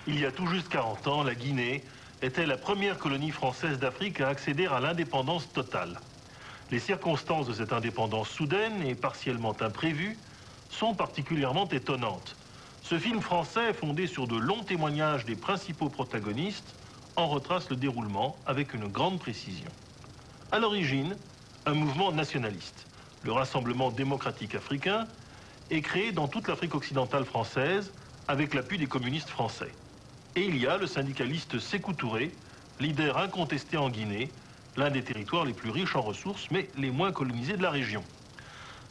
Il y a tout juste 40 ans, la Guinée était la première colonie française d'Afrique à accéder à l'indépendance totale. Les circonstances de cette indépendance soudaine et partiellement imprévue sont particulièrement étonnantes. Ce film français, fondé sur de longs témoignages des principaux protagonistes, en retrace le déroulement avec une grande précision. À l'origine, un mouvement nationaliste, le Rassemblement démocratique africain, est créé dans toute l'Afrique occidentale française avec l'appui des communistes français. Et il y a le syndicaliste Sékou Touré, leader incontesté en Guinée, l'un des territoires les plus riches en ressources, mais les moins colonisés de la région.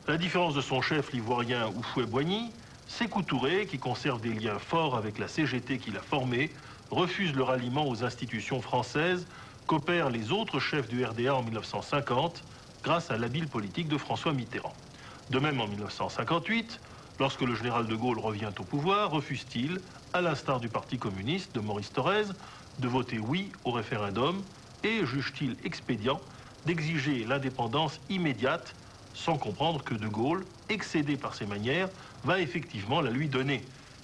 À la différence de son chef l'ivoirien Houphouët-Boigny, Sékou Touré, qui conserve des liens forts avec la CGT qu'il a formée, refuse le ralliement aux institutions françaises qu'opèrent les autres chefs du RDA en 1950, grâce à l'habile politique de François Mitterrand. De même, en 1958, lorsque le général de Gaulle revient au pouvoir, refuse-t-il, à l'instar du Parti communiste de Maurice Thorez, de voter oui au référendum et juge-t-il expédient d'exiger l'indépendance immédiate, sans comprendre que de Gaulle, excédé par ses manières, va effectivement la lui donner,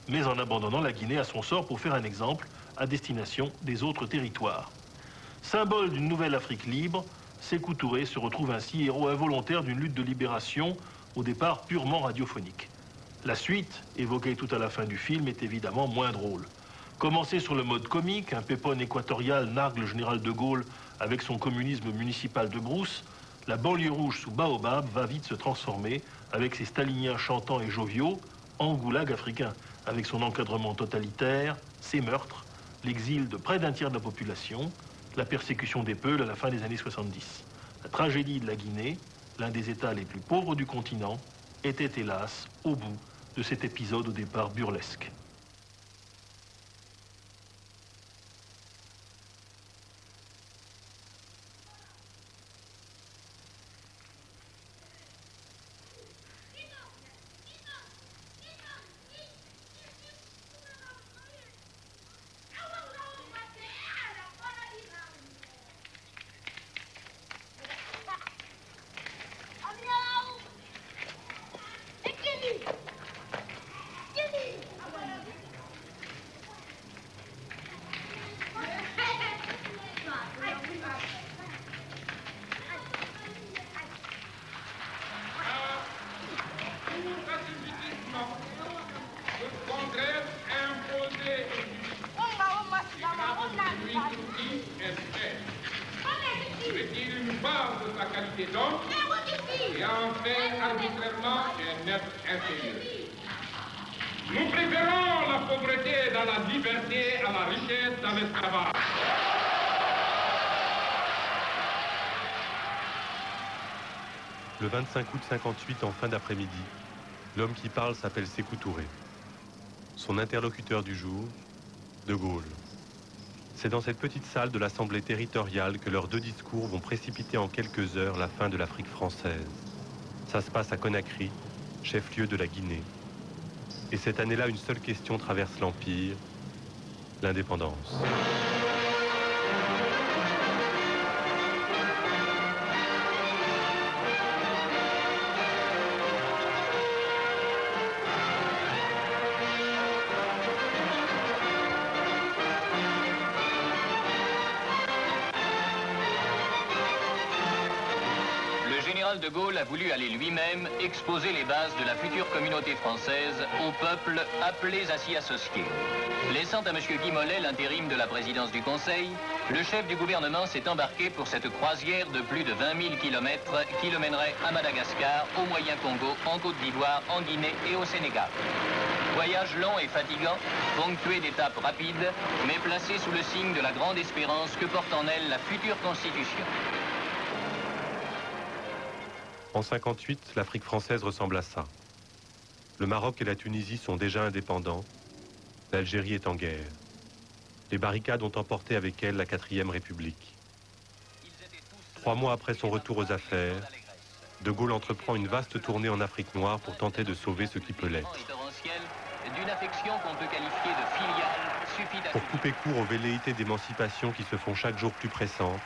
mais en abandonnant la Guinée à son sort pour faire un exemple à destination des autres territoires. Symbole d'une nouvelle Afrique libre, Sékou Touré se retrouve ainsi héros involontaire d'une lutte de libération au départ purement radiophonique. La suite, évoquée tout à la fin du film, est évidemment moins drôle. Commencé sur le mode comique, un pépone équatorial nargue le général de Gaulle avec son communisme municipal de brousse, la banlieue rouge sous Baobab va vite se transformer, avec ses staliniens chantants et joviaux, en goulag africain, avec son encadrement totalitaire, ses meurtres, l'exil de près d'un tiers de la population, la persécution des Peuls à la fin des années 70. La tragédie de la Guinée, l'un des États les plus pauvres du continent, était hélas au bout de cet épisode au départ burlesque. Nous préférons la pauvreté dans la liberté à la richesse dans l'esclavage. Le 25 août 58, en fin d'après-midi, l'homme qui parle s'appelle Sékou Touré. Son interlocuteur du jour, De Gaulle. C'est dans cette petite salle de l'Assemblée territoriale que leurs deux discours vont précipiter en quelques heures la fin de l'Afrique française. Ça se passe à Conakry, chef-lieu de la Guinée. Et cette année-là, une seule question traverse l'Empire, l'indépendance. De Gaulle a voulu aller lui-même exposer les bases de la future communauté française au peuple appelés à s'y associer. Laissant à M. Guy Mollet l'intérim de la présidence du Conseil, le chef du gouvernement s'est embarqué pour cette croisière de plus de 20 000 kilomètres qui le mènerait à Madagascar, au Moyen-Congo, en Côte d'Ivoire, en Guinée et au Sénégal. Voyage long et fatigant, ponctué d'étapes rapides, mais placé sous le signe de la grande espérance que porte en elle la future Constitution. En 58, l'Afrique française ressemble à ça. Le Maroc et la Tunisie sont déjà indépendants. L'Algérie est en guerre. Les barricades ont emporté avec elles la 4e République. 3 mois après son retour aux affaires, De Gaulle entreprend une vaste tournée en Afrique noire pour tenter de sauver ce qui peut l'être. Pour couper court aux velléités d'émancipation qui se font chaque jour plus pressantes,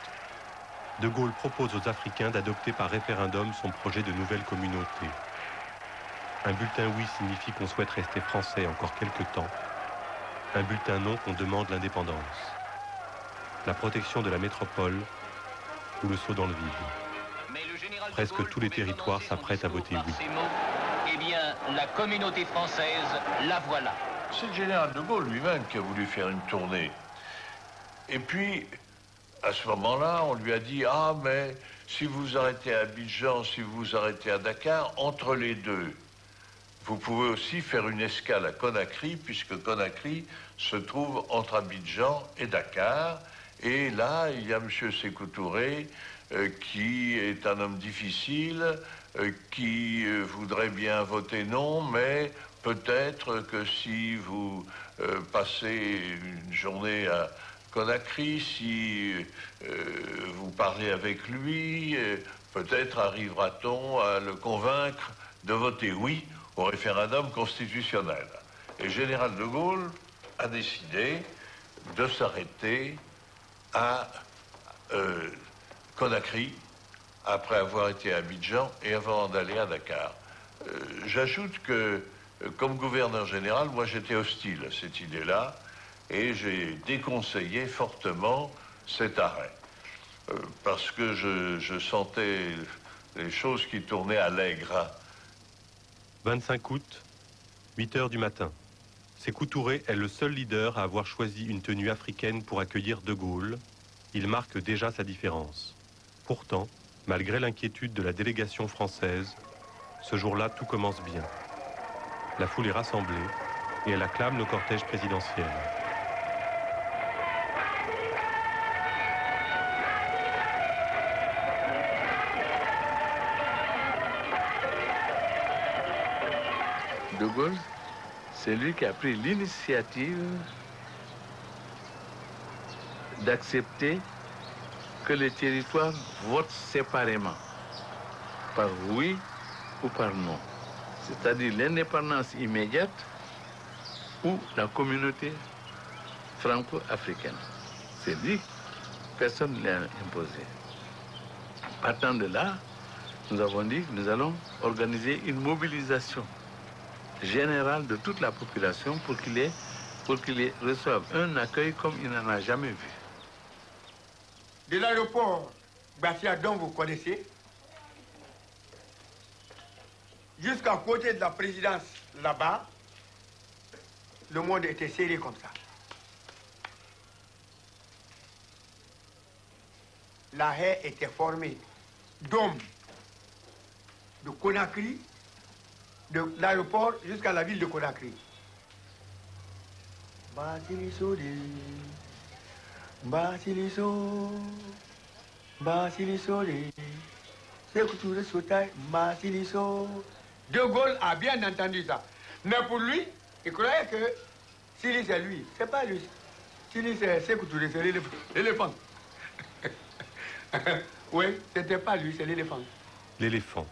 De Gaulle propose aux Africains d'adopter par référendum son projet de nouvelle communauté. Un bulletin oui signifie qu'on souhaite rester français encore quelque temps. un bulletin non qu'on demande l'indépendance, la protection de la métropole ou le saut dans le vide. Presque tous les territoires s'apprêtent à voter oui. Eh bien, la communauté française, la voilà. C'est le général de Gaulle lui-même qui a voulu faire une tournée. Et puis, à ce moment-là, on lui a dit « Ah, mais si vous arrêtez à Abidjan, si vous arrêtez à Dakar, entre les deux, vous pouvez aussi faire une escale à Conakry, puisque Conakry se trouve entre Abidjan et Dakar. Et là, il y a M. Sékou Touré, qui est un homme difficile, qui voudrait bien voter non, mais peut-être que si vous passez une journée à Conakry, si vous parlez avec lui, peut-être arrivera-t-on à le convaincre de voter oui au référendum constitutionnel. Et le général de Gaulle a décidé de s'arrêter à Conakry, après avoir été à Abidjan et avant d'aller à Dakar. J'ajoute que, comme gouverneur général, moi j'étais hostile à cette idée-là et j'ai déconseillé fortement cet arrêt. Parce que je sentais les choses qui tournaient à l'aigre. 25 août, 8 h du matin. Sékou Touré est le seul leader à avoir choisi une tenue africaine pour accueillir De Gaulle. Il marque déjà sa différence. Pourtant, malgré l'inquiétude de la délégation française, ce jour-là, tout commence bien. La foule est rassemblée et elle acclame le cortège présidentiel. De Gaulle, c'est lui qui a pris l'initiative d'accepter que les territoires votent séparément, par oui ou par non. C'est-à-dire l'indépendance immédiate ou la communauté franco-africaine. C'est lui, personne ne l'a imposé. Partant de là, nous avons dit que nous allons organiser une mobilisation générale de toute la population pour qu'ils reçoivent un accueil comme il n'en a jamais vu. De l'aéroport Batia, dont vous connaissez, jusqu'à côté de la présidence là-bas, le monde était serré comme ça. La haie était formée d'hommes de Conakry, de l'aéroport jusqu'à la ville de Conakry. Basiliso, De Gaulle a bien entendu ça. Mais pour lui, il croyait que Sili c'est lui. C'est pas lui. Sili c'est Sékou Touré, c'est l'éléphant. Oui, c'était pas lui, c'est l'éléphant. L'éléphant.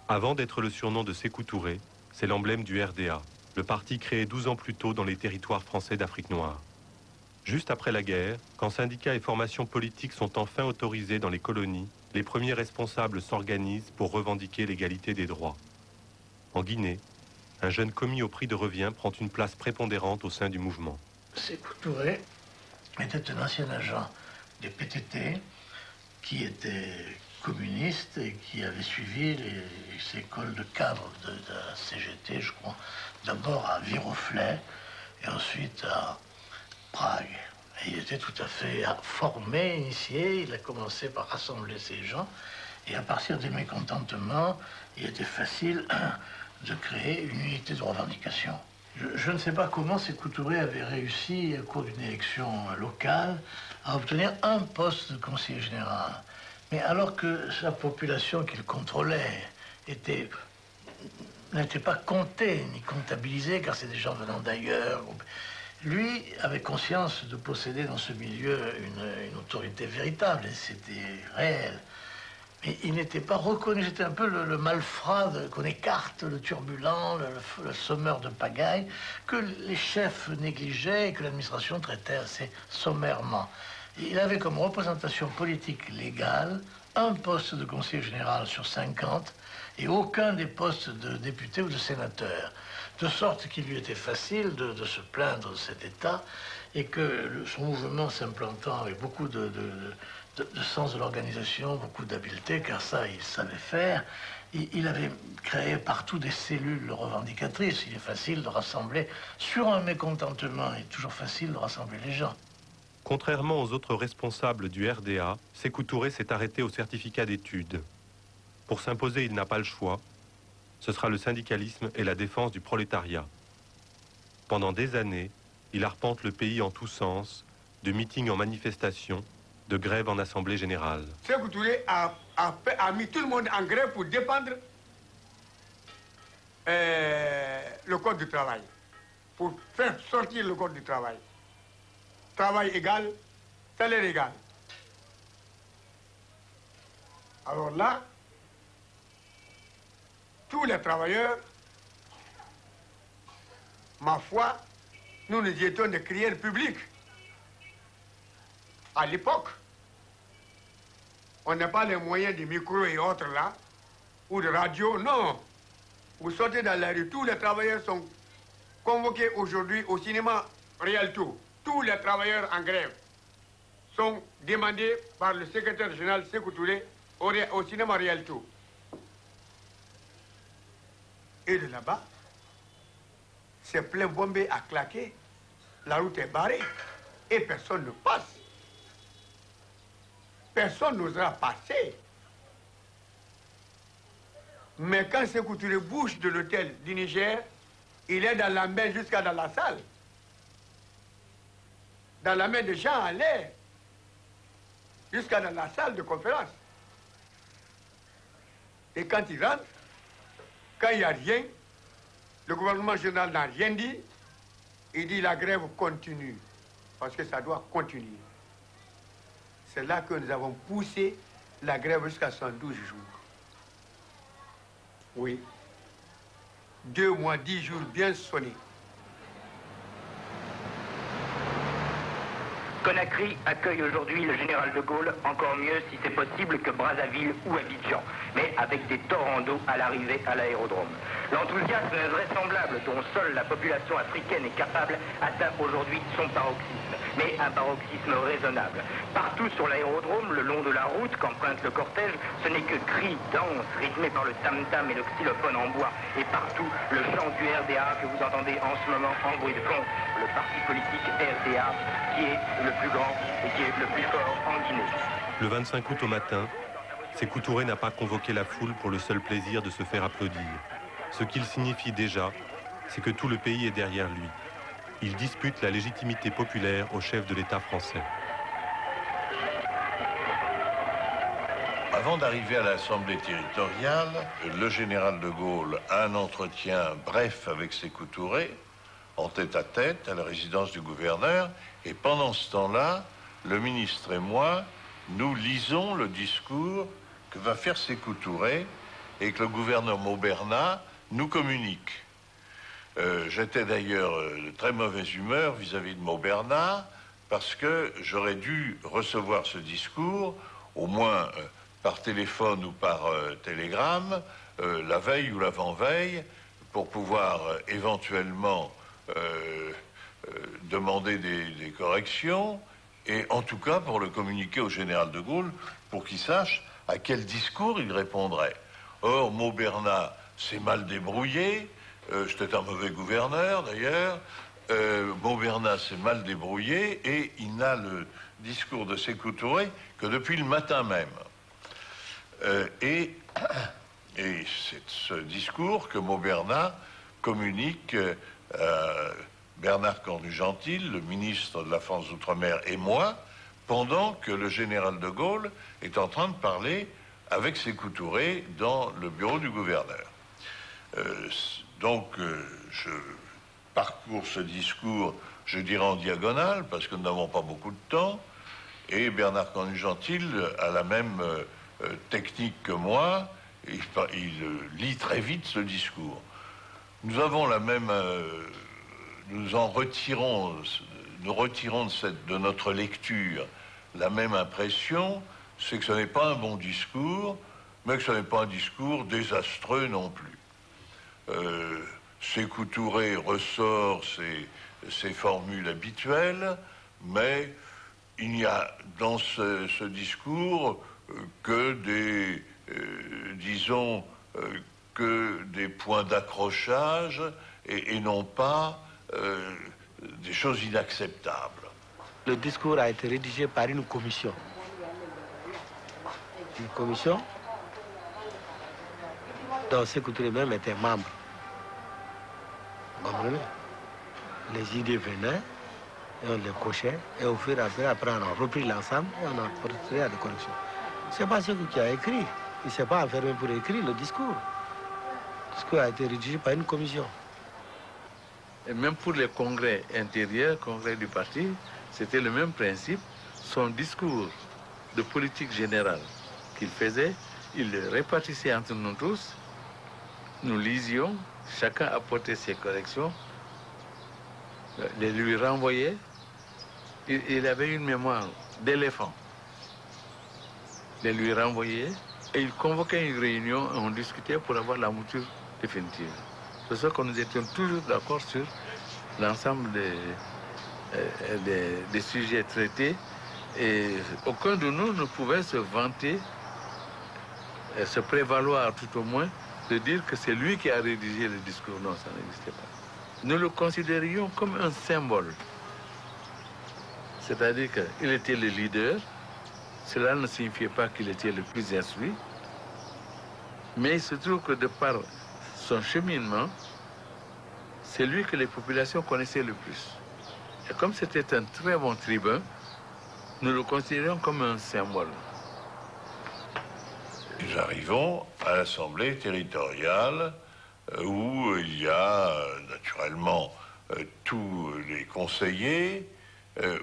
Avant d'être le surnom de Sékou Touré, c'est l'emblème du RDA, le parti créé 12 ans plus tôt dans les territoires français d'Afrique noire. Juste après la guerre, quand syndicats et formations politiques sont enfin autorisés dans les colonies, les premiers responsables s'organisent pour revendiquer l'égalité des droits. En Guinée, un jeune commis au prix de revient prend une place prépondérante au sein du mouvement. Sékou Touré était un ancien agent des PTT qui était communiste et qui avait suivi les écoles de cadre de la CGT, je crois, d'abord à Viroflay et ensuite à Prague. Et il était tout à fait formé, initié. Il a commencé par rassembler ces gens. Et à partir des mécontentements, il était facile de créer une unité de revendication. Je ne sais pas comment Sékou Touré avait réussi, au cours d'une élection locale, à obtenir un poste de conseiller général. Mais alors que sa population qu'il contrôlait n'était pas comptée ni comptabilisée, car c'est des gens venant d'ailleurs. Lui avait conscience de posséder dans ce milieu une autorité véritable, et c'était réel. Mais il n'était pas reconnu, c'était un peu le malfrat qu'on écarte, le turbulent, le sommeur de pagaille, que les chefs négligeaient et que l'administration traitait assez sommairement. Il avait comme représentation politique légale un poste de conseiller général sur 50 et aucun des postes de député ou de sénateur. De sorte qu'il lui était facile de se plaindre de cet état et que son mouvement s'implantant avec beaucoup de sens de l'organisation, beaucoup d'habileté, car ça, il savait faire. Il avait créé partout des cellules revendicatrices. Il est facile de rassembler, sur un mécontentement, il est toujours facile de rassembler les gens. Contrairement aux autres responsables du RDA, Sékou Touré s'est arrêté au certificat d'études. Pour s'imposer, il n'a pas le choix. Ce sera le syndicalisme et la défense du prolétariat. Pendant des années, il arpente le pays en tous sens, de meeting en manifestation, de grève en assemblée générale. Sékou Touré a mis tout le monde en grève pour défendre le code du travail, pour faire sortir le code du travail. Travail égal, salaire égal. Alors là, tous les travailleurs, ma foi, nous nous étions des crières publiques. À l'époque, on n'a pas les moyens de micro et autres là, ou de radio, non. Vous sortez dans la rue, tous les travailleurs sont convoqués aujourd'hui au cinéma Rialto. Tous les travailleurs en grève sont demandés par le secrétaire général Sékou Touré au cinéma Rialto. Et de là-bas, c'est plein bombé à claquer, la route est barrée et personne ne passe. Personne n'osera passer. Mais quand Sékou Touré bouge de l'hôtel du Niger, il est dans la main jusqu'à dans la salle. Dans la main des gens en l'air. Jusqu'à dans la salle de conférence. Et quand il rentre, quand il n'y a rien, le gouvernement général n'a rien dit, il dit la grève continue. Parce que ça doit continuer. C'est là que nous avons poussé la grève jusqu'à 112 jours. Oui. 2 mois, 10 jours bien sonnés. Conakry accueille aujourd'hui le général de Gaulle, encore mieux si c'est possible que Brazzaville ou Abidjan, mais avec des torrents d'eau à l'arrivée à l'aérodrome. L'enthousiasme vraisemblable dont seule la population africaine est capable atteint aujourd'hui son paroxysme, mais un paroxysme raisonnable. Partout sur l'aérodrome, le long de la route qu'emprunte le cortège, ce n'est que cris, danses, rythmés par le tam-tam et le xylophone en bois, et partout le chant du RDA que vous entendez en ce moment en bruit de fond, le parti politique RDA qui est le plus grand et qui est le plus fort en Guinée. Le 25 août au matin, Sékou Touré n'a pas convoqué la foule pour le seul plaisir de se faire applaudir. Ce qu'il signifie déjà, c'est que tout le pays est derrière lui. Il dispute la légitimité populaire au chef de l'État français. Avant d'arriver à l'Assemblée territoriale, le général de Gaulle a un entretien bref avec Sékou Touré, en tête-à-tête, à la résidence du gouverneur. Et pendant ce temps-là, le ministre et moi, nous lisons le discours que va faire Sékou Touré et que le gouverneur Maubernat nous communique. J'étais d'ailleurs de très mauvaise humeur vis-à-vis de Maubernat parce que j'aurais dû recevoir ce discours, au moins par téléphone ou par télégramme, la veille ou l'avant-veille, pour pouvoir éventuellement demander des corrections, et en tout cas pour le communiquer au général de Gaulle, pour qu'il sache à quel discours il répondrait. Or, Maubernat s'est mal débrouillé, j'étais un mauvais gouverneur d'ailleurs, Maubernat s'est mal débrouillé, et il n'a le discours de Sékou Touré que depuis le matin même. Et c'est ce discours que Maubernat communique Bernard Cornut-Gentille, le ministre de la France d'Outre-mer, et moi, pendant que le général de Gaulle est en train de parler avec Sékou Touré dans le bureau du gouverneur. Donc, je parcours ce discours, je dirais en diagonale, parce que nous n'avons pas beaucoup de temps, et Bernard Cornut-Gentille a la même technique que moi, il lit très vite ce discours. Nous avons la même... nous retirons de notre lecture la même impression, c'est que ce n'est pas un bon discours, mais que ce n'est pas un discours désastreux non plus. Sékou Touré ressort ses formules habituelles, mais il n'y a dans ce discours que des, disons, que des points d'accrochage et non pas des choses inacceptables. Le discours a été rédigé par une commission. Une commission dont Sékou Touré même était membre. Vous comprenez? Les idées venaient et on les cochait et au fur et à mesure, après on a repris l'ensemble et on a procédé à des corrections. C'est pas Sékou qui a écrit. Il ne s'est pas enfermé pour écrire le discours. Le discours a été rédigé par une commission. Et même pour les congrès intérieurs, congrès du parti, c'était le même principe. Son discours de politique générale qu'il faisait, il le répartissait entre nous tous. Nous lisions, chacun apportait ses corrections, les lui renvoyait. Il avait une mémoire d'éléphant. Les lui renvoyait et il convoquait une réunion et on discutait pour avoir la mouture définitive. C'est ça que nous étions toujours d'accord sur l'ensemble des sujets traités et aucun de nous ne pouvait se vanter, se prévaloir tout au moins de dire que c'est lui qui a rédigé le discours. Non, ça n'existait pas. Nous le considérions comme un symbole. C'est-à-dire qu'il était le leader. Cela ne signifiait pas qu'il était le plus instruit. Mais il se trouve que de par son cheminement, c'est lui que les populations connaissaient le plus. Et comme c'était un très bon tribun, nous le considérons comme un symbole. Nous arrivons à l'Assemblée territoriale où il y a naturellement tous les conseillers,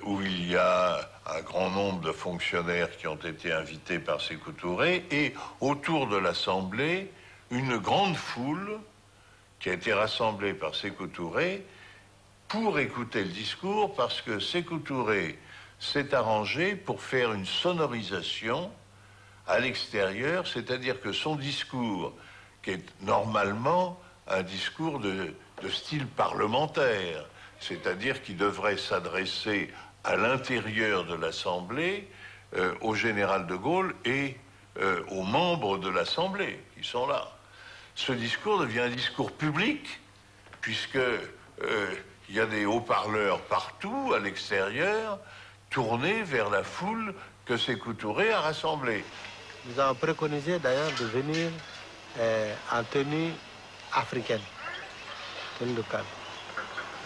où il y a un grand nombre de fonctionnaires qui ont été invités par Sékou Touré et autour de l'Assemblée, une grande foule qui a été rassemblée par Sékou Touré pour écouter le discours parce que Sékou Touré s'est arrangé pour faire une sonorisation à l'extérieur, c'est-à-dire que son discours, qui est normalement un discours de style parlementaire, c'est-à-dire qu'il devrait s'adresser à l'intérieur de l'Assemblée, au général de Gaulle et aux membres de l'Assemblée qui sont là. Ce discours devient un discours public, puisque il y a des haut-parleurs partout, à l'extérieur, tournés vers la foule que Sékou Touré a rassemblée. Nous avons préconisé d'ailleurs de venir en tenue africaine, tenue locale.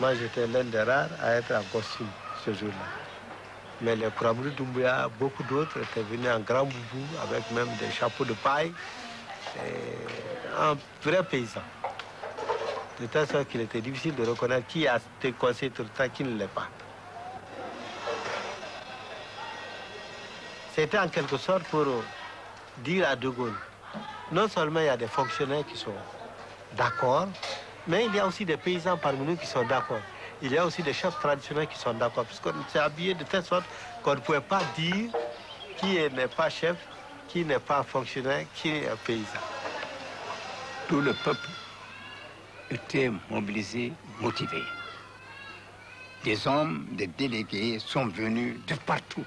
Moi, j'étais l'un des rares à être en costume ce jour-là. Mais les Kouramouo Doumbouya, beaucoup d'autres étaient venus en grand boubou, avec même des chapeaux de paille, un vrai paysan. De telle sorte qu'il était difficile de reconnaître qui a été conseiller tout le temps, qui ne l'est pas. C'était en quelque sorte pour dire à De Gaulle, non seulement il y a des fonctionnaires qui sont d'accord, mais il y a aussi des paysans parmi nous qui sont d'accord. Il y a aussi des chefs traditionnels qui sont d'accord, puisqu'on s'est habillé de telle sorte qu'on ne pouvait pas dire qui n'est pas chef, qui n'est pas fonctionnaire, qui est paysan. Tout le peuple était mobilisé, motivé. Des hommes, des délégués sont venus de partout.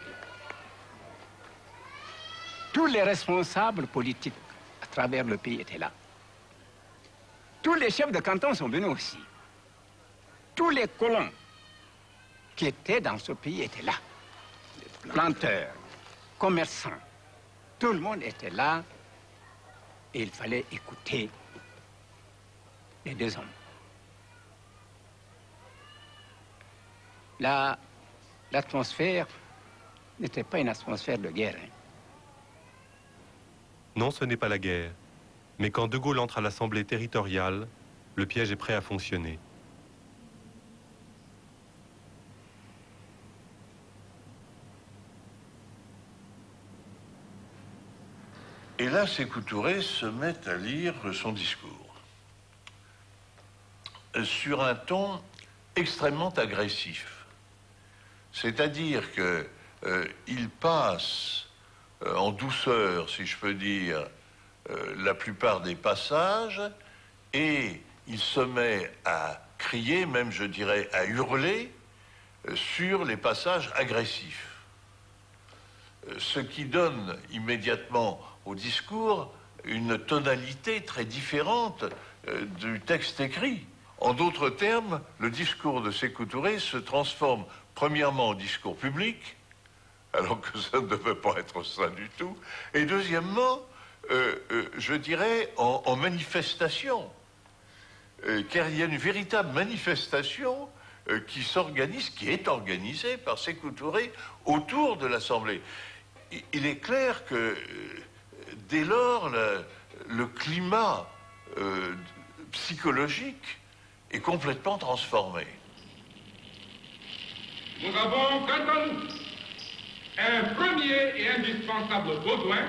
Tous les responsables politiques à travers le pays étaient là. Tous les chefs de canton sont venus aussi. Tous les colons qui étaient dans ce pays étaient là. Planteurs, commerçants, tout le monde était là et il fallait écouter les deux hommes. L'atmosphère n'était pas une atmosphère de guerre. Hein. Non, ce n'est pas la guerre. Mais quand De Gaulle entre à l'Assemblée territoriale, le piège est prêt à fonctionner. Et là, Sékou Touré se met à lire son discours sur un ton extrêmement agressif. C'est-à-dire qu'il passe en douceur, si je peux dire, la plupart des passages, et il se met à crier, même je dirais à hurler, sur les passages agressifs. Ce qui donne immédiatement au discours une tonalité très différente du texte écrit. En d'autres termes, le discours de Sékou Touré se transforme premièrement en discours public, alors que ça ne devait pas être ça du tout, et deuxièmement, je dirais, en manifestation, car il y a une véritable manifestation qui s'organise, qui est organisée par Sékou Touré autour de l'Assemblée. Il est clair que dès lors, le climat psychologique est complètement transformé. Nous avons quant à nous un premier et indispensable besoin,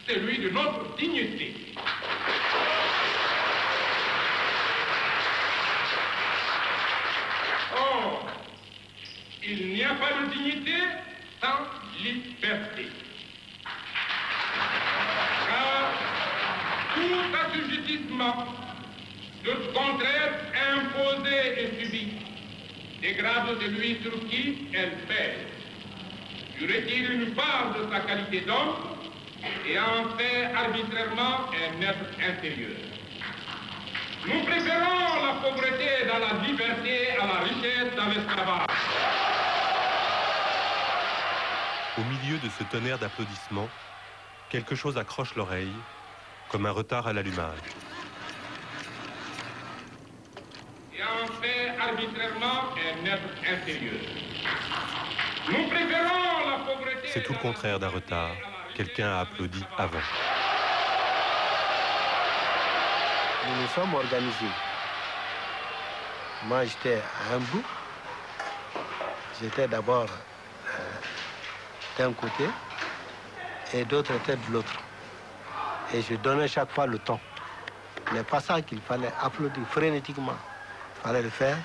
celui de notre dignité. Or, il n'y a pas de dignité sans liberté. Car tout assujettissement, tout contraire imposé et subi, dégrade celui sur qui elle pèse, lui retire une part de sa qualité d'homme et en fait arbitrairement un être inférieur. Nous préférons la pauvreté dans la liberté à la richesse dans l'esclavage. Au milieu de ce tonnerre d'applaudissements, quelque chose accroche l'oreille, comme un retard à l'allumage. Et en fait arbitrairement un être inférieur. Nous préférons la pauvreté... C'est tout le contraire d'un retard. Quelqu'un a applaudi avant. Nous nous sommes organisés. Moi, j'étais à un bout. J'étais d'abord d'un côté et d'autres étaient de l'autre. Et je donnais chaque fois le ton. Ce n'est pas ça qu'il fallait applaudir frénétiquement. Il fallait le faire,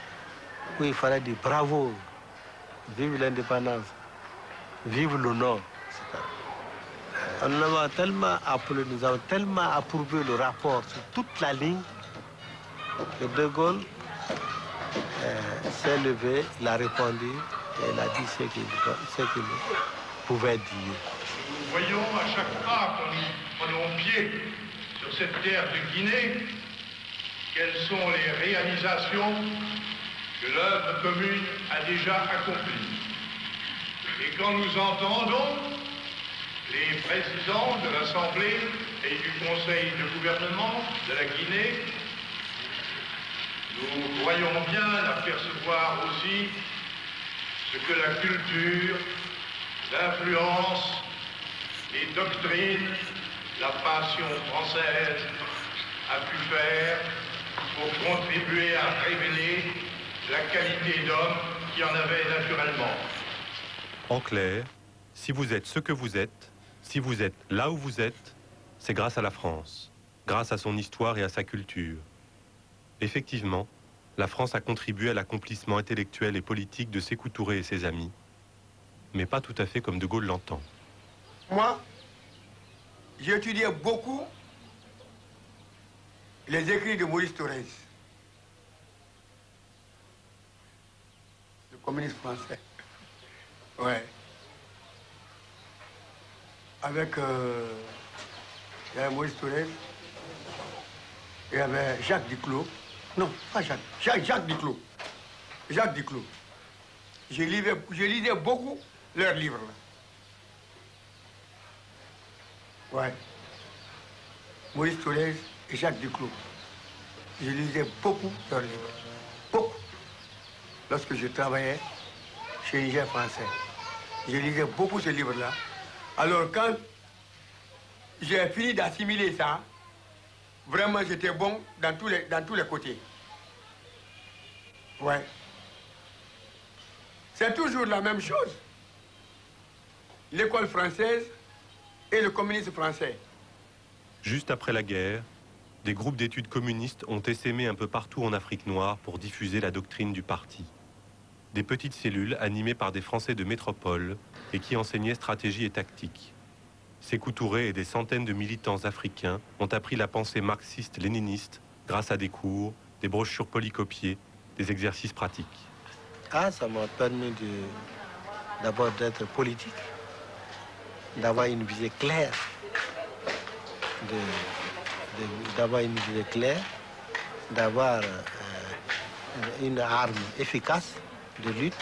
ou il fallait dire bravo, vive l'indépendance, vive l'honneur. Nous avons tellement applaudi, nous avons tellement approuvé le rapport sur toute la ligne que De Gaulle s'est levé, il a répondu et il a dit ce qu'il pouvait dire. Nous voyons à chaque pas que nous prenons pied sur cette terre de Guinée quelles sont les réalisations que l'œuvre commune a déjà accomplies. Et quand nous entendons les présidents de l'Assemblée et du Conseil de gouvernement de la Guinée, nous voyons bien apercevoir aussi ce que la culture, l'influence, les doctrines, la passion française a pu faire pour contribuer à révéler la qualité d'homme qui en avait naturellement. En clair, si vous êtes ce que vous êtes, si vous êtes là où vous êtes, c'est grâce à la France, grâce à son histoire et à sa culture. Effectivement, la France a contribué à l'accomplissement intellectuel et politique de Sékou Touré et ses amis, mais pas tout à fait comme De Gaulle l'entend. Moi, j'ai étudié beaucoup les écrits de Maurice Thorez, le communiste français. Ouais. Avec il y avait Maurice Thorez, il y avait Jacques Duclos. Non, pas Jacques. Jacques Duclos. Jacques Duclos. Je lisais beaucoup leurs livres là. Ouais. Maurice Thorez et Jacques Duclos. Je lisais beaucoup leurs livres. Beaucoup. Lorsque je travaillais chez Niger français. Je lisais beaucoup ce livre-là. Alors quand j'ai fini d'assimiler ça, vraiment j'étais bon dans tous les côtés. Ouais. C'est toujours la même chose. L'école française et le communisme français. Juste après la guerre, des groupes d'études communistes ont essaimé un peu partout en Afrique noire pour diffuser la doctrine du parti. Des petites cellules animées par des Français de métropole et qui enseignaient stratégie et tactique. Sékou Touré et des centaines de militants africains ont appris la pensée marxiste-léniniste grâce à des cours des brochures polycopiées, des exercices pratiques. Ah, ça m'a permis d'abord d'être politique, d'avoir une visée claire, d'avoir une visée claire, d'avoir une arme efficace de lutte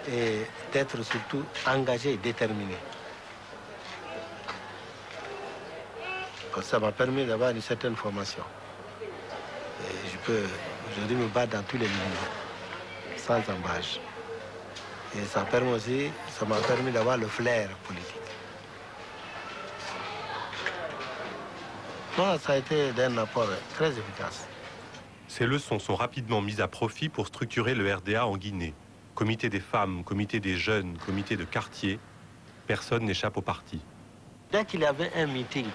et d'être surtout engagé et déterminé. Ça m'a permis d'avoir une certaine formation. Et je peux aujourd'hui me battre dans tous les milieux, sans embâche. Et ça m'a permis d'avoir le flair politique. Non, ça a été d'un apport très efficace. Ces leçons sont rapidement mises à profit pour structurer le RDA en Guinée. Comité des femmes, comité des jeunes, comité de quartier, personne n'échappe au parti. Dès qu'il y avait un meeting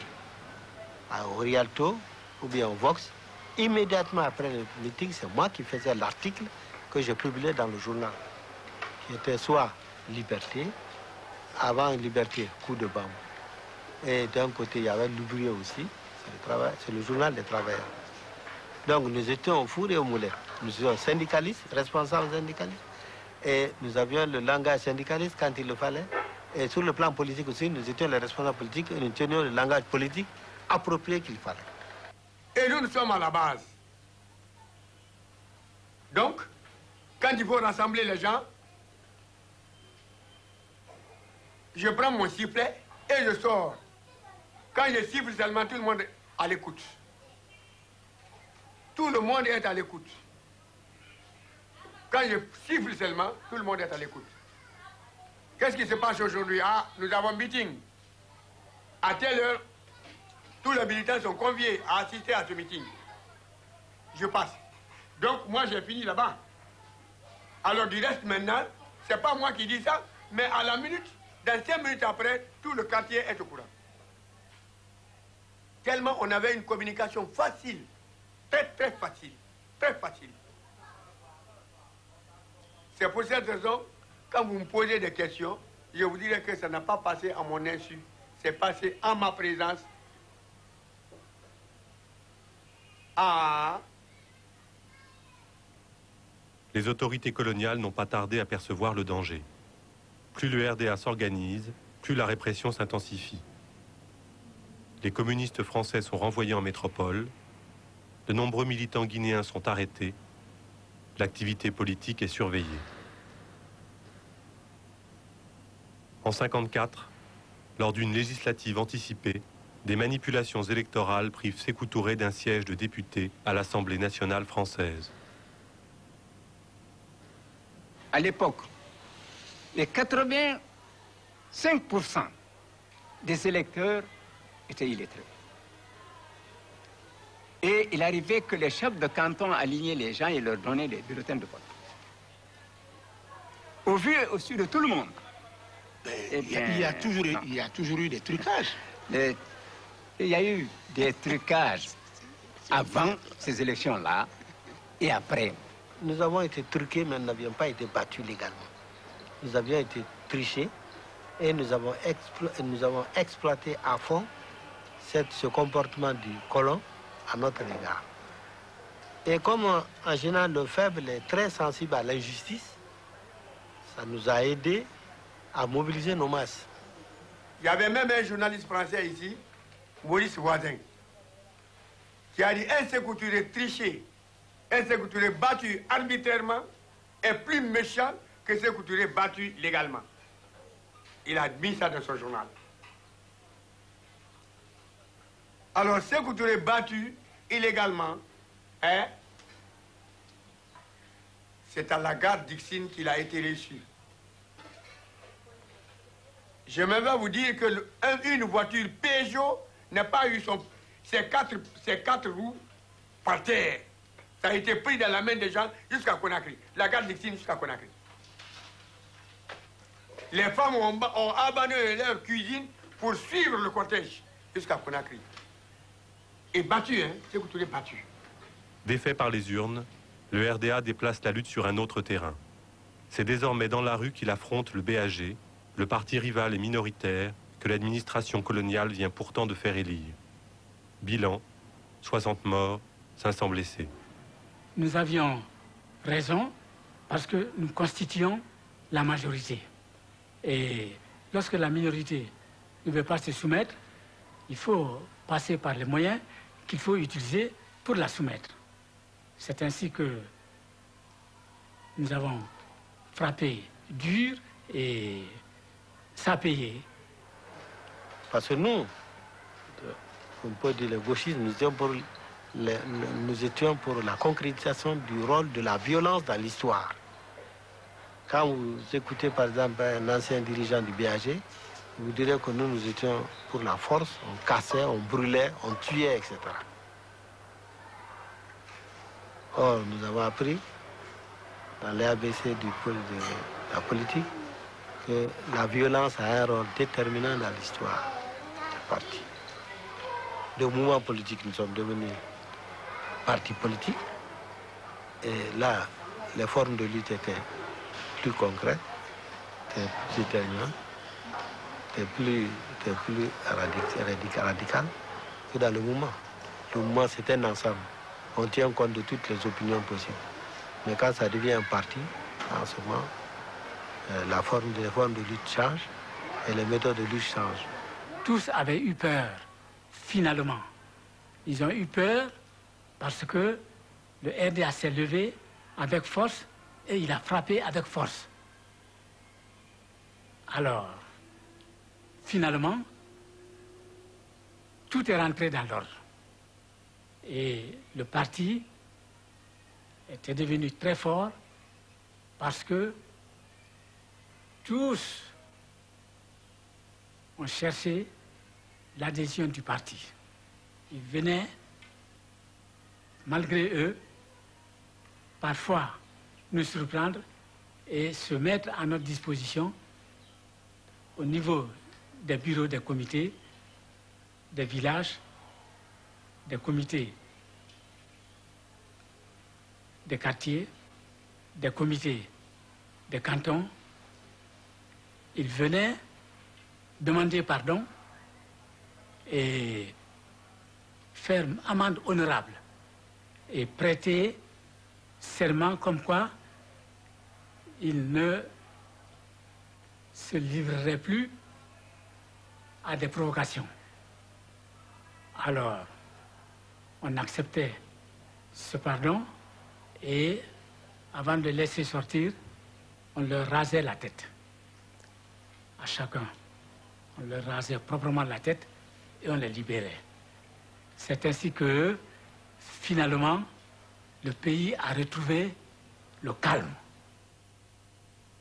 au Rialto ou bien au Vox, immédiatement après le meeting, c'est moi qui faisais l'article que je publiais dans le journal, qui était soit Liberté, avant Liberté, coup de bambou. Et d'un côté, il y avait l'ouvrier aussi, c'est le journal des travailleurs. Donc nous étions au four et au moulin. Nous étions syndicalistes, responsables syndicalistes, et nous avions le langage syndicaliste quand il le fallait. Et sur le plan politique aussi, nous étions les responsables politiques et nous tenions le langage politique approprié qu'il fallait. Et nous sommes à la base. Donc, quand il faut rassembler les gens, je prends mon sifflet et je sors. Quand je siffle seulement, tout le monde est à l'écoute. Tout le monde est à l'écoute. Quand je siffle seulement, tout le monde est à l'écoute. Qu'est-ce qui se passe aujourd'hui? Ah, nous avons un meeting. À telle heure, tous les militants sont conviés à assister à ce meeting. Je passe. Donc, moi, j'ai fini là-bas. Alors, du reste, maintenant, c'est pas moi qui dis ça, mais à la minute, dans 5 minutes après, tout le quartier est au courant. Tellement on avait une communication facile. Très, très facile. Très facile. C'est pour cette raison, quand vous me posez des questions, je vous dirai que ça n'a pas passé à mon insu. C'est passé en ma présence. Les autorités coloniales n'ont pas tardé à percevoir le danger. Plus le RDA s'organise, plus la répression s'intensifie. Les communistes français sont renvoyés en métropole, de nombreux militants guinéens sont arrêtés, l'activité politique est surveillée. En 1954, lors d'une législative anticipée, des manipulations électorales privent Sékou Touré d'un siège de député à l'Assemblée nationale française. À l'époque, les 85% des électeurs étaient illettrés. Et il arrivait que les chefs de canton alignaient les gens et leur donnaient des bulletins de vote. Au vu et au su de tout le monde. Il y a toujours eu des trucages. Il y a eu des trucages avant ces élections-là et après. Nous avons été truqués, mais nous n'avions pas été battus légalement. Nous avions été trichés et nous avons exploité à fond ce comportement du colon à notre égard. Et comme en général le faible est très sensible à l'injustice, ça nous a aidés à mobiliser nos masses. Il y avait même un journaliste français ici, Maurice Voisin, qui a dit un Sékou Touré triché, un Sékou Touré battu arbitrairement est plus méchant que Sékou Touré battu légalement. Il a mis ça dans son journal. Alors Sékou Touré battu illégalement, c'est à la gare d'Ixine qu'il a été reçu. Je vais vous dire que une voiture Peugeot n'a pas eu ses quatre roues par terre. Ça a été pris dans la main des gens jusqu'à Conakry. La gare d'Ixine jusqu'à Conakry. Les femmes ont abandonné leur cuisine pour suivre le cortège jusqu'à Conakry. Et battu, c'est que tout est battu. Défait par les urnes, le RDA déplace la lutte sur un autre terrain. C'est désormais dans la rue qu'il affronte le BAG, le parti rival et minoritaire que l'administration coloniale vient pourtant de faire élire. Bilan, 60 morts, 500 blessés. nous avions raison parce que nous constituions la majorité. Et lorsque la minorité ne veut pas se soumettre, il faut passer par les moyens qu'il faut utiliser pour la soumettre. C'est ainsi que nous avons frappé dur et ça a payé. Parce que nous, on peut dire les gauchistes, nous étions pour la concrétisation du rôle de la violence dans l'histoire. Quand vous écoutez par exemple un ancien dirigeant du BAG, vous direz que nous étions pour la force, on cassait, on brûlait, on tuait, etc. Or, nous avons appris dans les ABC de la politique que la violence a un rôle déterminant dans l'histoire du parti. De mouvements politiques, nous sommes devenus partis politiques. Et là, les formes de lutte étaient plus concrètes, étaient plus éteignantes, étaient plus radicales que dans le mouvement. Le mouvement, c'est un ensemble. On tient compte de toutes les opinions possibles. Mais quand ça devient un parti, en ce moment, les formes de lutte changent et les méthodes de lutte changent. Tous avaient eu peur, finalement. Ils ont eu peur parce que le RDA s'est levé avec force et il a frappé avec force. Alors, finalement, tout est rentré dans l'ordre. Et le parti était devenu très fort parce que tous ont cherché l'adhésion du parti. Ils venaient, malgré eux, parfois nous surprendre et se mettre à notre disposition au niveau des bureaux des comités, des villages, des comités des quartiers, des comités des cantons. Ils venaient demander pardon et faire amende honorable et prêter serment comme quoi ils ne se livreraient plus à des provocations. Alors, on acceptait ce pardon et avant de les laisser sortir, on leur rasait la tête. À chacun, on leur rasait proprement la tête et on les libérait. C'est ainsi que, finalement, le pays a retrouvé le calme.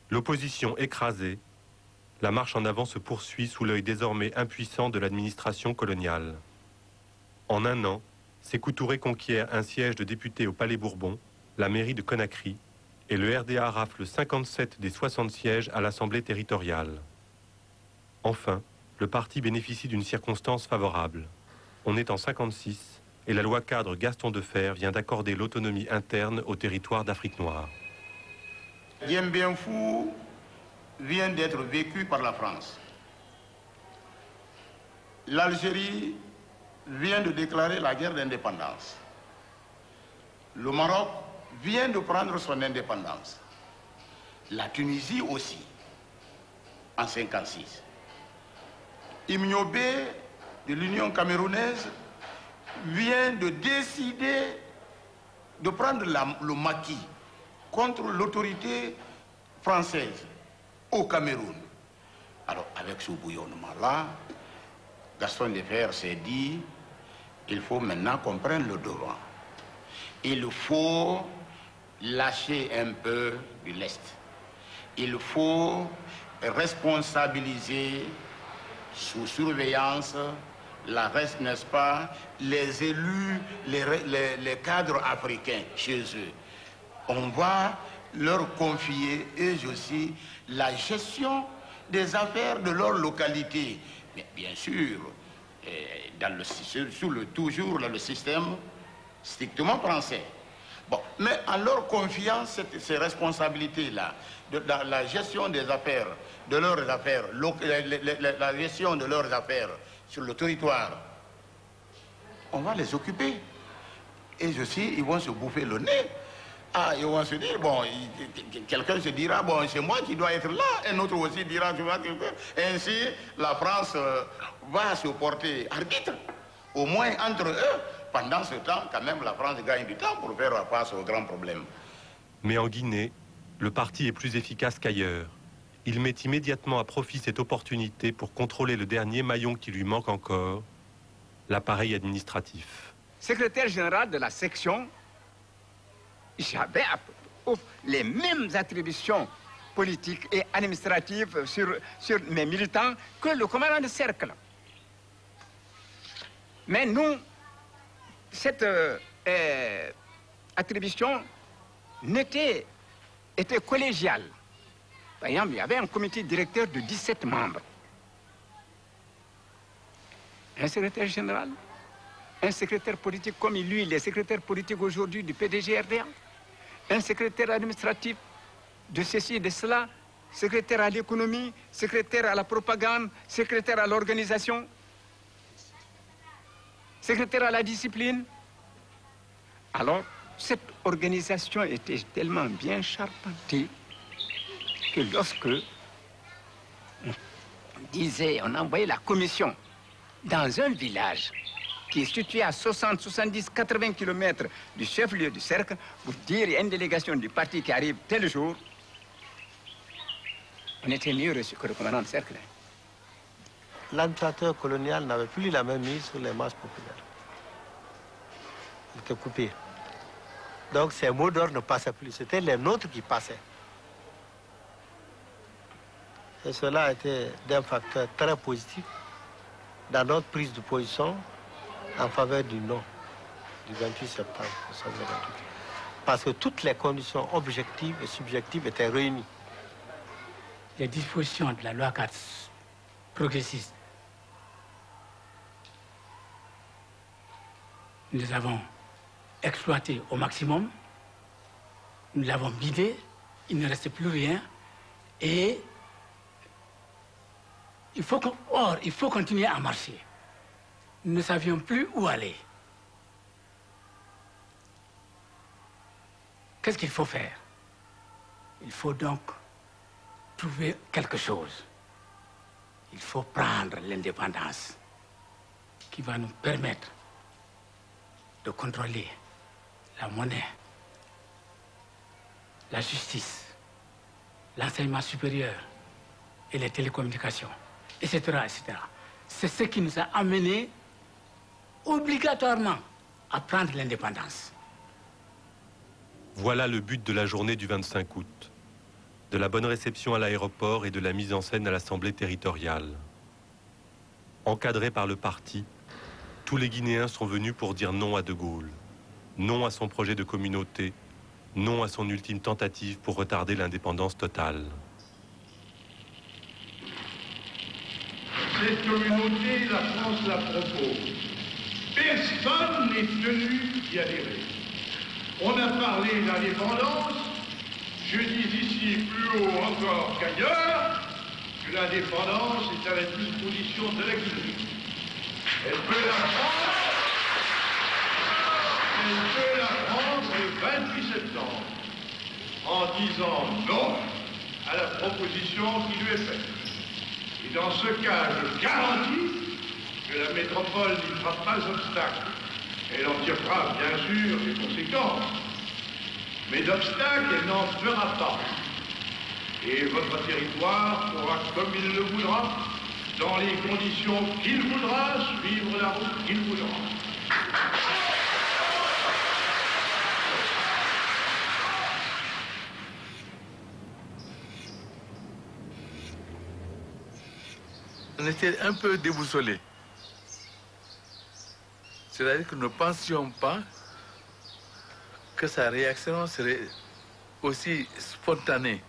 L'opposition écrasée, la marche en avant se poursuit sous l'œil désormais impuissant de l'administration coloniale. En un an, Sékou Touré conquiert un siège de député au Palais Bourbon, la mairie de Conakry, et le RDA rafle 57 des 60 sièges à l'Assemblée territoriale. Enfin, le parti bénéficie d'une circonstance favorable. On est en 56 et la loi cadre Gaston Defferre vient d'accorder l'autonomie interne au territoire d'Afrique noire. Dien Bien Phu vient d'être vécu par la France. L'Algérie vient de déclarer la guerre d'indépendance. Le Maroc vient de prendre son indépendance. La Tunisie aussi, en 1956. Imnobé de l'Union camerounaise vient de décider de prendre le maquis contre l'autorité française au Cameroun. Alors, avec ce bouillonnement-là, Gaston Defferre s'est dit, il faut maintenant qu'on prenne le devant. Il faut lâcher un peu du lest. Il faut responsabiliser sous surveillance n'est-ce pas, les élus, les cadres africains chez eux. On va leur confier, eux aussi, la gestion des affaires de leur localité. Mais bien sûr, toujours dans le système strictement français. Bon, mais en leur confiant ces responsabilités-là, dans la gestion des affaires, de leurs affaires, la gestion de leurs affaires sur le territoire, on va les occuper. Et aussi, ils vont se bouffer le nez Ah, ils vont se dire, bon, quelqu'un se dira, bon, c'est moi qui dois être là. Un autre aussi dira, tu vois, ainsi, la France va se porter arbitre. Au moins entre eux, pendant ce temps, quand même, la France gagne du temps pour faire face aux grands problèmes. Mais en Guinée, le parti est plus efficace qu'ailleurs. Il met immédiatement à profit cette opportunité pour contrôler le dernier maillon qui lui manque encore, l'appareil administratif. Secrétaire général de la section, j'avais les mêmes attributions politiques et administratives sur mes militants que le commandant de cercle. Mais nous, cette attribution était collégiale. Par exemple, il y avait un comité directeur de 17 membres. Un secrétaire général, un secrétaire politique comme lui, les secrétaires politiques aujourd'hui du PDG-RDA, un secrétaire administratif de ceci et de cela, secrétaire à l'économie, secrétaire à la propagande, secrétaire à l'organisation, secrétaire à la discipline. Alors, cette organisation était tellement bien charpentée que lorsque on envoyait la commission dans un village qui est situé à 60, 70, 80 km du chef-lieu du cercle, pour dire il y a une délégation du parti qui arrive tel jour, on était mieux reçu que le commandant de cercle. L'administrateur colonial n'avait plus la même mise sur les masses populaires. Il était coupé. Donc ces mots d'ordre ne passaient plus, c'était les nôtres qui passaient. Et cela a été d'un facteur très positif dans notre prise de position en faveur du non du 28 septembre. Parce que toutes les conditions objectives et subjectives étaient réunies. Les dispositions de la loi 4 progressiste, nous avons exploité au maximum, nous l'avons bidé, il ne restait plus rien et il faut continuer à marcher. Nous ne savions plus où aller. Qu'est-ce qu'il faut faire? Il faut donc trouver quelque chose. Il faut prendre l'indépendance qui va nous permettre de contrôler la monnaie, la justice, l'enseignement supérieur et les télécommunications, etc., etc. C'est ce qui nous a amenés obligatoirement à prendre l'indépendance. Voilà le but de la journée du 25 août, de la bonne réception à l'aéroport et de la mise en scène à l'Assemblée territoriale. Encadrés par le parti, tous les Guinéens sont venus pour dire non à De Gaulle, non à son projet de communauté, non à son ultime tentative pour retarder l'indépendance totale. Cette communauté, la France la propose. Personne n'est tenu d'y adhérer. On a parlé d'indépendance. Je dis ici plus haut encore qu'ailleurs que l'indépendance est à la disposition de la Guinée. Elle peut la prendre le 28 septembre en disant non à la proposition qui lui est faite. Et dans ce cas, je garantis que la métropole n'y fera pas obstacle. Elle en tirera bien sûr des conséquences. Mais d'obstacle, elle n'en fera pas. Et votre territoire pourra, comme il le voudra, dans les conditions qu'il voudra, suivre la route qu'il voudra. On était un peu déboussolés. C'est-à-dire que nous ne pensions pas que sa réaction serait aussi spontanée.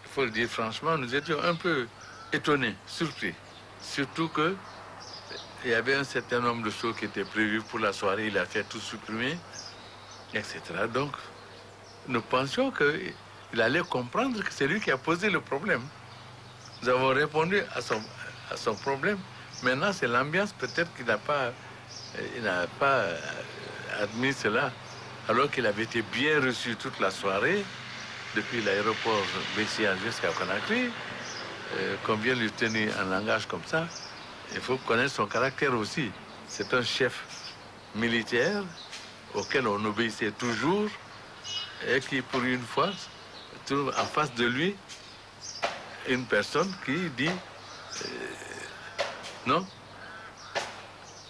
Il faut le dire franchement, nous étions un peu étonnés, surpris. Surtout qu'il y avait un certain nombre de choses qui étaient prévues pour la soirée, il a fait tout supprimer, etc. Donc, nous pensions qu'il allait comprendre que c'est lui qui a posé le problème. Nous avons répondu à son problème. Maintenant, c'est l'ambiance peut-être qu'il n'a pas admis cela. alors qu'il avait été bien reçu toute la soirée, depuis l'aéroport Bessia jusqu'à Conakry, qu'on vient lui tenir un langage comme ça, il faut connaître son caractère aussi. C'est un chef militaire auquel on obéissait toujours et qui, pour une fois, trouve en face de lui une personne qui dit non.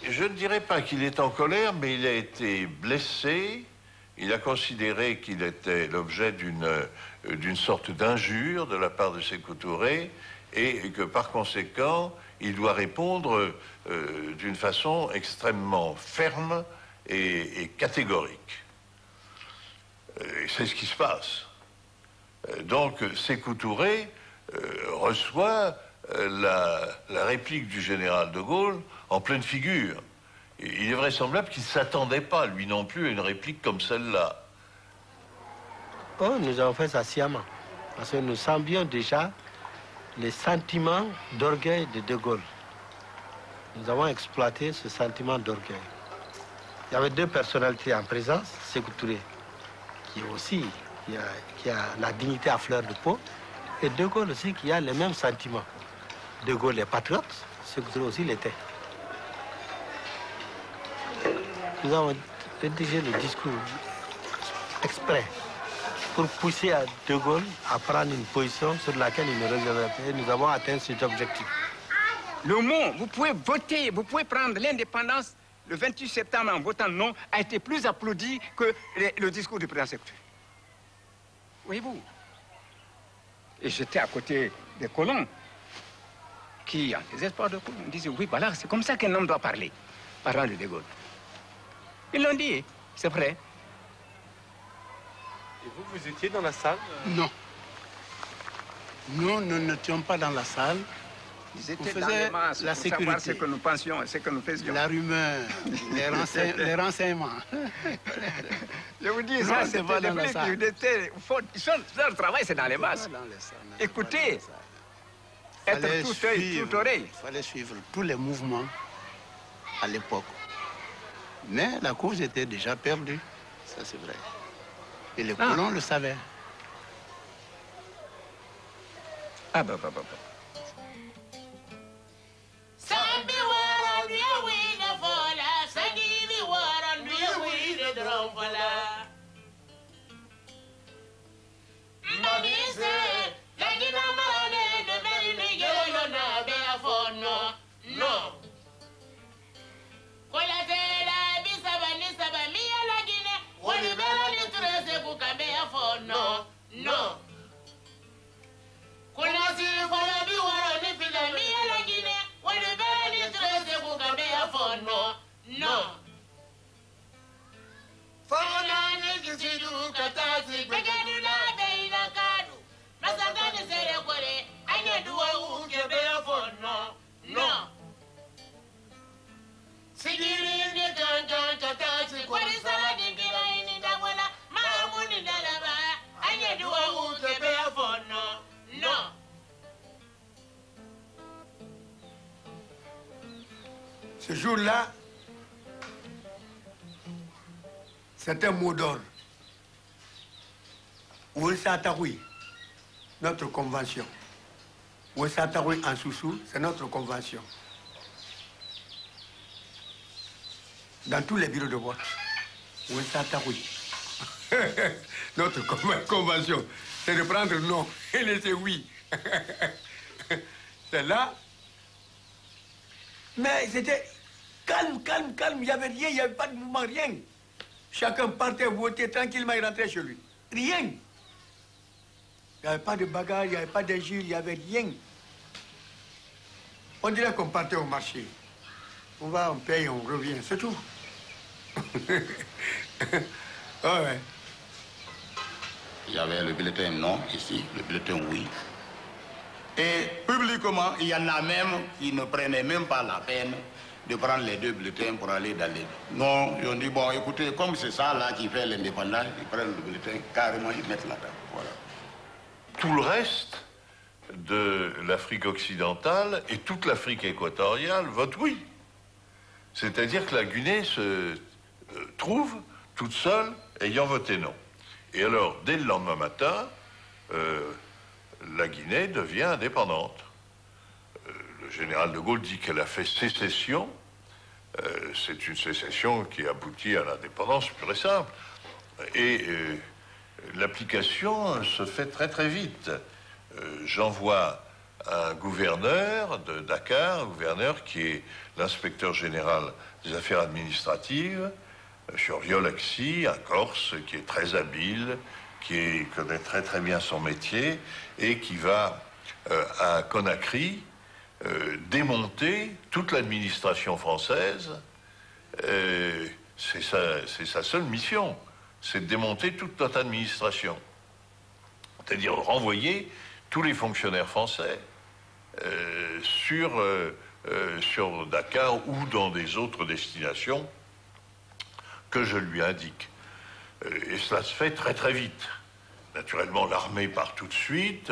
Je ne dirais pas qu'il est en colère, mais il a été blessé. Il a considéré qu'il était l'objet d'une sorte d'injure de la part de Sékou Touré et que par conséquent, il doit répondre d'une façon extrêmement ferme et catégorique. C'est ce qui se passe. Donc Sékou Touré reçoit la réplique du général de Gaulle en pleine figure. Il est vraisemblable qu'il ne s'attendait pas, lui non plus, à une réplique comme celle-là. Oh, nous avons fait ça sciemment, parce que nous semblions déjà les sentiments d'orgueil de Gaulle. Nous avons exploité ce sentiment d'orgueil. Il y avait deux personnalités en présence, Sékou Touré, qui a la dignité à fleur de peau, et De Gaulle aussi qui a les mêmes sentiments. De Gaulle est patriote, Sékou Touré aussi l'était. Nous avons rédigé le discours exprès pour pousser à De Gaulle à prendre une position sur laquelle il ne reviendrait pas. Et nous avons atteint cet objectif. Le mot, vous pouvez voter, vous pouvez prendre l'indépendance le 28 septembre en votant non, a été plus applaudi que le discours du président Sékou Touré. Voyez-vous? Et j'étais à côté des colons qui, en désespoir de colons, disaient oui, voilà, c'est comme ça qu'un homme doit parler, parlant de De Gaulle. Ils l'ont dit, c'est vrai. Et vous, vous étiez dans la salle? Non. Nous n'étions pas dans la salle. Ils étaient dans les masses la pour sécurité, savoir ce que nous pensions et ce que nous faisions. La rumeur, les renseignements. Je vous dis, ça, c'est pas dans la salle. Leur travail, c'est dans les masses. Écoutez, être tout œil, tout oreille. Il fallait suivre tous les mouvements à l'époque. Mais la cause était déjà perdue, ça c'est vrai. Et les colons le savaient. Ah bah. Ce jour-là, c'est un mot d'ordre. Ouessataoui, notre convention. Ouessataoui en Soussou, c'est notre convention. Dans tous les bureaux de vote. Ouessataoui. Notre convention, c'est de prendre non et laisser oui. C'est là. Mais c'était calme. Il n'y avait rien, il n'y avait pas de mouvement, rien. Chacun partait voter tranquillement et rentrait chez lui. Rien. Il n'y avait pas de bagarre, il n'y avait pas d'injure, il n'y avait rien. On dirait qu'on partait au marché. On va, on paye, on revient, c'est tout. Ah ouais. Il y avait le bulletin non ici, le bulletin oui. Et publiquement, il y en a même qui ne prenaient même pas la peine de prendre les deux bulletins pour aller dans les... Non, ils ont dit, bon, écoutez, comme c'est ça là qui fait l'indépendance, ils prennent le bulletin, carrément, ils mettent là-dedans. Voilà. Tout le reste de l'Afrique occidentale et toute l'Afrique équatoriale vote oui. C'est-à-dire que la Guinée se trouve toute seule ayant voté non. Et alors, dès le lendemain matin, la Guinée devient indépendante. Le général de Gaulle dit qu'elle a fait sécession. C'est une sécession qui aboutit à l'indépendance pure et simple. Et l'application se fait très très vite. J'envoie un gouverneur de Dakar, un gouverneur qui est l'inspecteur général des affaires administratives, M. Violaxi, un Corse qui est très habile, qui connaît très très bien son métier et qui va à Conakry démonter toute l'administration française. C'est sa seule mission, c'est de démonter toute notre administration. C'est-à-dire renvoyer tous les fonctionnaires français sur Dakar ou dans des autres destinations que je lui indique. Et cela se fait très très vite. Naturellement, l'armée part tout de suite,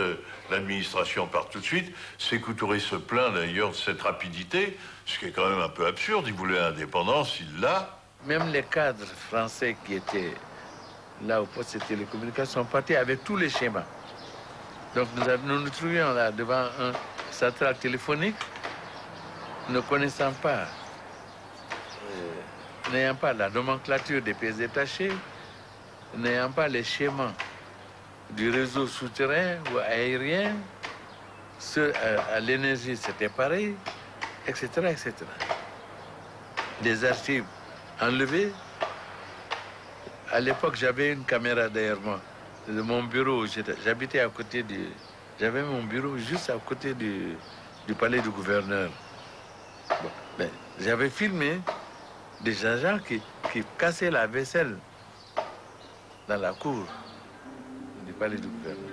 l'administration part tout de suite. Sékou Touré se plaint d'ailleurs de cette rapidité, ce qui est quand même un peu absurde. Il voulait l'indépendance, il l'a. Même les cadres français qui étaient là au poste de télécommunication sont partis avec tous les schémas. Donc nous nous trouvions là devant un central téléphonique, ne connaissant pas, n'ayant pas la nomenclature des pièces détachées, n'ayant pas les schémas du réseau souterrain ou aérien, à l'énergie c'était pareil, etc., etc. Des archives enlevées. À l'époque, j'avais une caméra derrière moi, de mon bureau. J'habitais à côté du... J'avais mon bureau juste à côté du palais du gouverneur. Bon, ben, j'avais filmé des agents qui cassaient la vaisselle dans la cour du palais du gouverneur.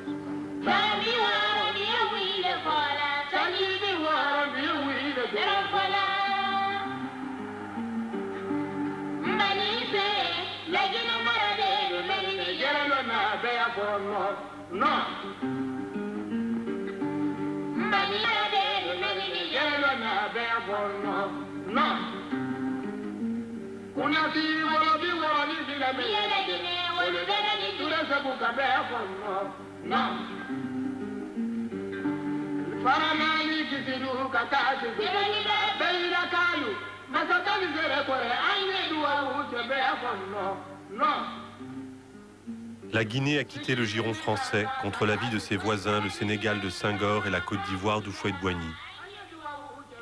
La Guinée a quitté le giron français contre l'avis de ses voisins, le Sénégal de Senghor et la Côte d'Ivoire d'Houphouët-Boigny.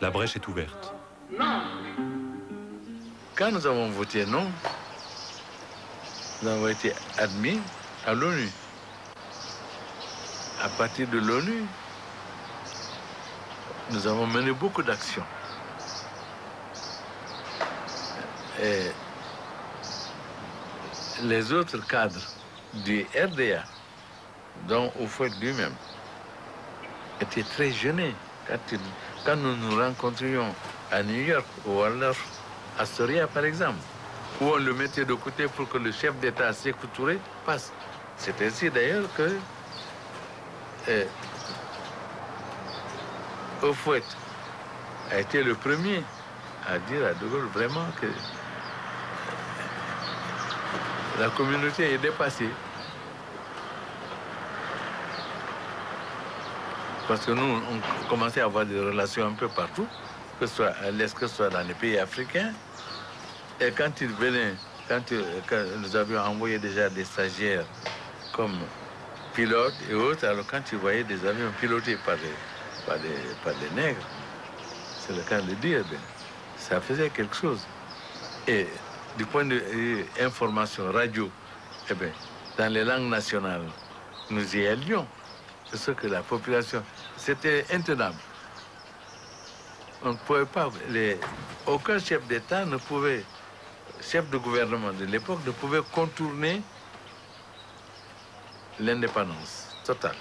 La brèche est ouverte. Quand nous avons voté non, nous avons été admis à l'ONU. À partir de l'ONU, nous avons mené beaucoup d'actions. Et les autres cadres du RDA, dont Houphouët lui-même, étaient très gênés. Quand nous nous rencontrions à New York ou alors à Astoria, par exemple, où on le mettait de côté pour que le chef d'État Sékou Touré passe. C'est ainsi d'ailleurs que Houphouët a été le premier à dire à De Gaulle vraiment que la communauté est dépassée. Parce que nous, on commençait à avoir des relations un peu partout, que ce soit à l'Est, que ce soit dans les pays africains. Et quand ils venaient, quand nous avions envoyé déjà des stagiaires comme pilotes et autres, alors quand ils voyaient des avions pilotés par des nègres, c'est le cas de dire, ça faisait quelque chose. Et du point de vue information, radio, eh bien, dans les langues nationales, nous y allions. C'est ce que la population... C'était intenable. On ne pouvait pas... Aucun chef d'État ne pouvait... Chef de gouvernement de l'époque ne pouvait contourner l'indépendance totale.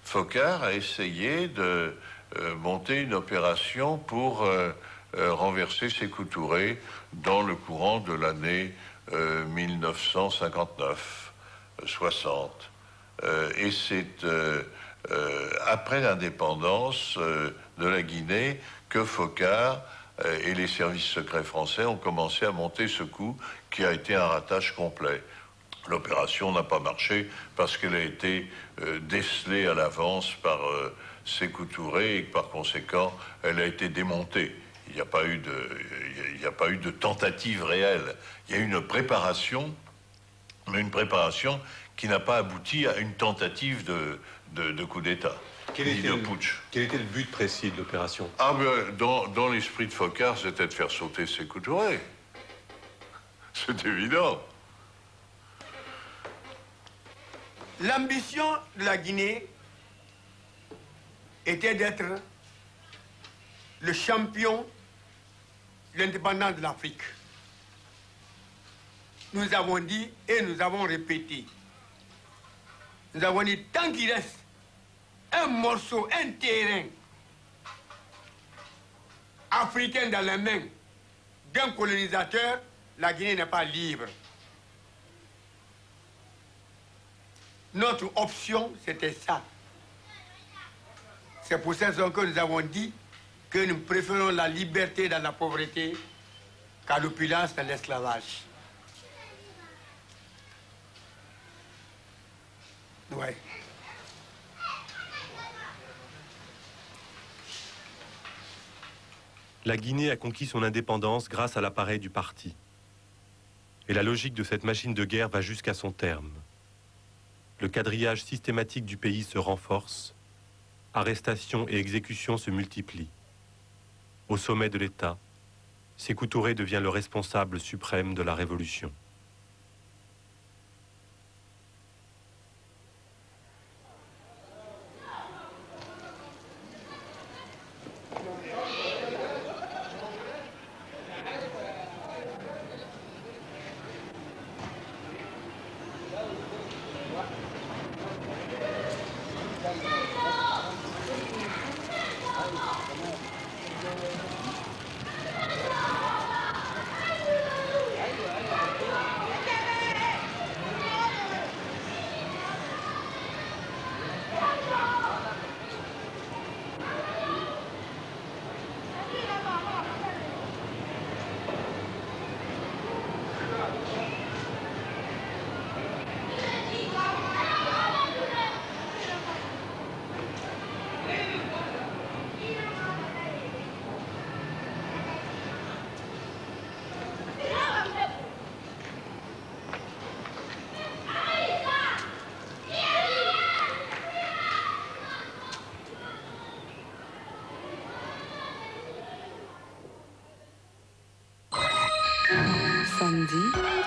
Foccart a essayé de monter une opération pour renverser Sékou Touré dans le courant de l'année 1959-60. Et c'est après l'indépendance de la Guinée que Foccart et les services secrets français ont commencé à monter ce coup qui a été un ratage complet. L'opération n'a pas marché parce qu'elle a été décelée à l'avance par Sékou Touré et que par conséquent, elle a été démontée. Il n'y a pas eu de tentative réelle. Il y a eu une préparation, mais une préparation qui n'a pas abouti à une tentative de coup d'État. De putsch. Quel était le but précis de l'opération? Ah ben, dans l'esprit de Foccart, c'était de faire sauter Sékou Touré. C'est évident. L'ambition de la Guinée était d'être le champion de l'indépendance de l'Afrique. Nous avons dit et nous avons répété. Nous avons dit, tant qu'il reste un morceau, un terrain africain dans les mains d'un colonisateur, la Guinée n'est pas libre. Notre option, c'était ça. C'est pour cette raison que nous avons dit que nous préférons la liberté dans la pauvreté qu'à l'opulence dans l'esclavage. Ouais. La Guinée a conquis son indépendance grâce à l'appareil du parti. Et la logique de cette machine de guerre va jusqu'à son terme. Le quadrillage systématique du pays se renforce, arrestations et exécutions se multiplient. Au sommet de l'État, Sékou Touré devient le responsable suprême de la révolution. Samedi,